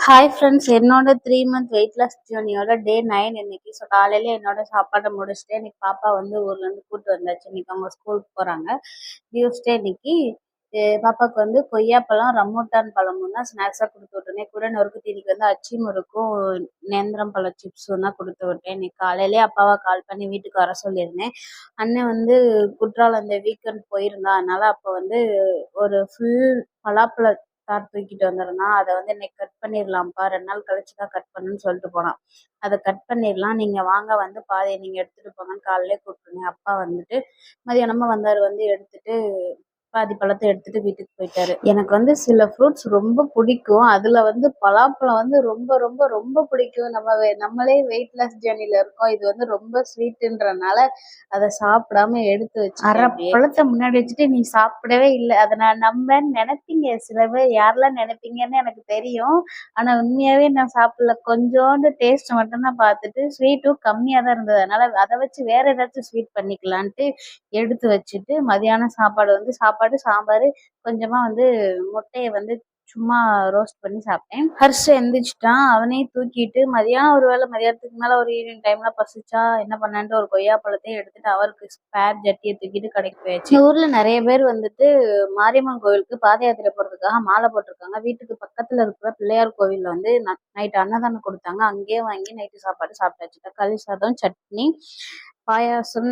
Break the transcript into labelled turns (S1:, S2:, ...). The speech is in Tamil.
S1: ஹாய் ஃப்ரெண்ட்ஸ், என்னோட 3 மந்த் வெயிட் லாஸ் ஜேர்னியோட டே 9 இன்னைக்கு. ஸோ காலையில என்னோட சாப்பாடை முடிச்சுட்டு இன்னைக்கு பாப்பா வந்து ஊர்லேருந்து கூப்பிட்டு வந்தாச்சு. இன்னைக்கு அவங்க ஸ்கூலுக்கு போகிறாங்க. டியூஸ்டே இன்னைக்கு. பாப்பாவுக்கு வந்து கொய்யாப்பழம், ரம்மூட்டான் பழமும் தான் ஸ்நாக்ஸாக கொடுத்து விட்டேன். கூட நொறுக்கு தீனிக்கு வந்து அச்சி முறுக்கும் நேந்திரம் பழ சிப்ஸும் தான் கொடுத்து விட்டேன். இன்னைக்கு காலையிலே அப்பாவை கால் பண்ணி வீட்டுக்கு வர சொல்லியிருந்தேன். அண்ணன் வந்து குற்றாலம் அந்த வீக்கெண்ட் போயிருந்தா, அதனால அப்போ வந்து ஒரு ஃபுல் பலாப்பழ தூக்கிட்டு வந்திருந்தான். அதை வந்து இன்னைக்கு கட் பண்ணிடலாம்ப்பா, 2 நாள் கழிச்சு தான் கட் பண்ணுன்னு சொல்லிட்டு போனான். அதை கட் பண்ணிடலாம், நீங்க வாங்க வந்து பாதையை நீங்க எடுத்துட்டு போங்கன்னு காலையிலே கூப்பிட்டுருந்தேன். அப்பா வந்துட்டு மதியானமா வந்தாரு, வந்து எடுத்துட்டு பாதி பழத்தை எடுத்துட்டு வீட்டுக்கு போயிட்டாரு. எனக்கு வந்து சில ஃப்ரூட்ஸ் ரொம்ப பிடிக்கும். அதுல வந்து பலாப்பழம் வந்து ரொம்ப ரொம்ப ரொம்ப பிடிக்கும். நம்மளே வெயிட் லாஸ் ஜேர்னில இருக்கோம். இது வந்து ரொம்ப ஸ்வீட்டுன்றனால அதை சாப்பிடாம எடுத்து வச்சு அரை பழத்தை முன்னாடி வச்சுட்டு நீ சாப்பிடவே இல்லை. அதை நான் நம்பன்னு நினைப்பீங்க சில பேர். யாரெல்லாம் நினைப்பீங்கன்னு எனக்கு தெரியும். ஆனா உண்மையாவே நான் சாப்பிடல. கொஞ்சோண்டு டேஸ்ட் மட்டும்தான் பார்த்துட்டு, ஸ்வீட்டும் கம்மியா தான் இருந்தது. அதனால அதை வச்சு வேற ஏதாச்சும் ஸ்வீட் பண்ணிக்கலான்ட்டு எடுத்து வச்சுட்டு, மதியானம் சாப்பாடு வந்து சாம்பார், கொஞ்சமா வந்து முட்டையை வந்து சும்மா ரோஸ்ட் பண்ணி சாப்பிட்டேன். ஹர்ஷ் எந்திரிச்சிட்டான். அவனையும் தூக்கிட்டு மதியானம் மதியானத்துக்கு மேல ஒரு ஈவினிங் டைம்ல பசிச்சா என்ன பண்ணான்ட்டு ஒரு கொய்யாப்பழத்தையும் எடுத்துட்டு அவருக்கு ஸ்பேர் ஜட்டியை தூக்கிட்டு கடைக்கு போயாச்சு. இந்த ஊர்ல நிறைய பேர் வந்துட்டு மாரியம்மன் கோவிலுக்கு பாத யாத்திரை போறதுக்காக மாலை போட்டிருக்காங்க. வீட்டுக்கு பக்கத்துல இருக்கிற பிள்ளையார் கோவில்ல வந்து நைட் அன்னதானம் கொடுத்தாங்க. அங்கேயே வாங்கி நைட்டு சாப்பாடு சாப்பிட்டாச்சு. தக்காளி சாதம், சட்னி, பாயாசம்,